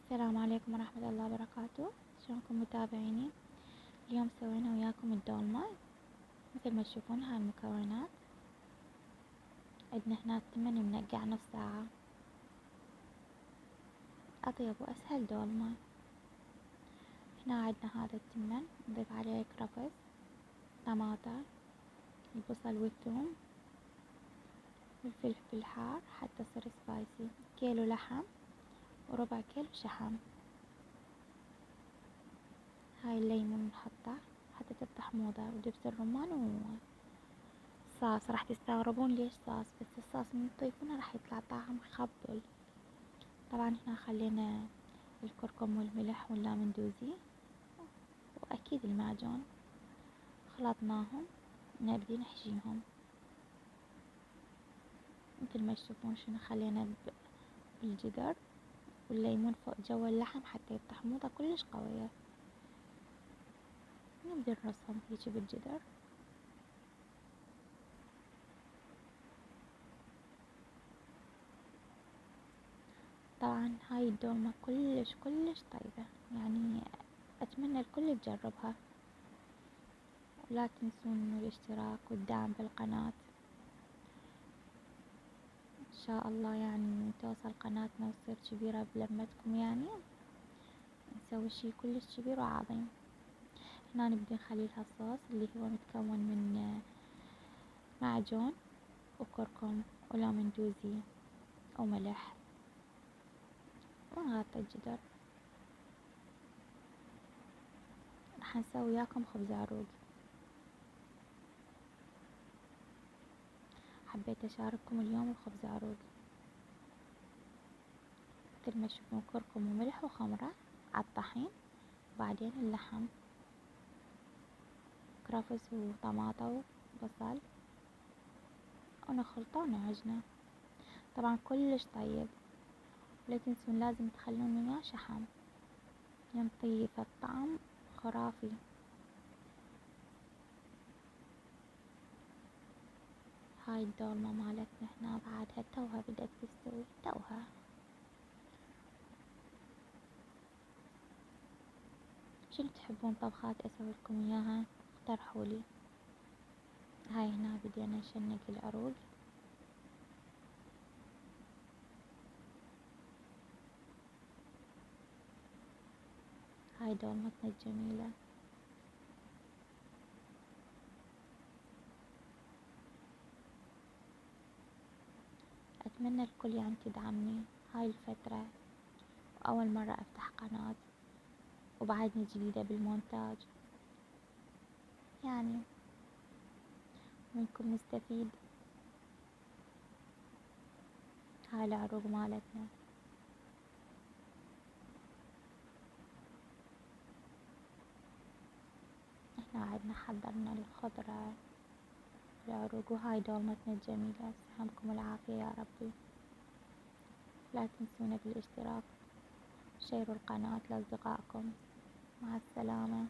السلام عليكم ورحمة الله وبركاته. شلونكم متابعيني؟ اليوم سوينا وياكم الدولمة. مثل ما تشوفون هاي المكونات. عندنا هنا التمن منقع نص ساعة، أطيب وأسهل دولمة. هنا عندنا هذا التمن نضيف عليه كرفس، طماطة، البصل والثوم والفلفل الحار حتى يصير سبايسي، كيلو لحم وربع كيلو شحم. هاي الليمون نحطه حتى تفتح موضة، ودبس الرمان وصاص. راح تستغربون ليش صاص، بس الصاص من تضيفونه راح يطلع طعم خبل. طبعا هنا خلينا الكركم والملح واللامندوزي واكيد المعجون، خلطناهم نبدي نحشيهم. مثل ما تشوفون شنو خلينا بالجدر، والليمون فوق جوا اللحم حتى يفتح موضة كلش قوية. نبدي نرصهم هيجي بالجدر. طبعا هاي الدولمة كلش طيبة، يعني أتمنى الكل يجربها. ولا تنسون الاشتراك والدعم بالقناة، إن شاء الله يعني توصل قناتنا وتصير كبيرة بلمتكم، يعني نسوي شي كلش كبير وعظيم. هنا نبدي نخلي لها الصوص اللي هو متكون من معجون وكركم ولامندوزي وملح، ونغطي الجدر. راح نسوي وياكم خبز عروق. حبيت أشارككم اليوم الخبز عروق. مثل ما تشوفون كركم وملح وخمرة عالطحين، وبعدين اللحم، كرفس وطماطة وبصل، ونخلطه ونعجنه. طبعا كلش طيب. ولا تنسون لازم تخلون وياه شحم، ينطي الطعم خرافي. هاي الدولمة مالتنا هنا بعدها توها بدأت تستوي توها. شنو تحبون طبخات اسوي لكم اياها؟ اقترحولي. هاي هنا بدينا نشنق العروق. هاي دولمتنا الجميلة. أتمنى الكل يعني تدعمني. هاي الفترة وأول مرة أفتح قناة، وبعدني جديدة بالمونتاج، يعني منكم نستفيد. هاي العروق مالتنا. احنا عدنا حضرنا الخضرة، العروق، وهاي دولمتنا الجميلة. يسلمكم العافية يا ربي. لا تنسونا بالاشتراك، شيروا القناة لأصدقائكم. مع السلامة.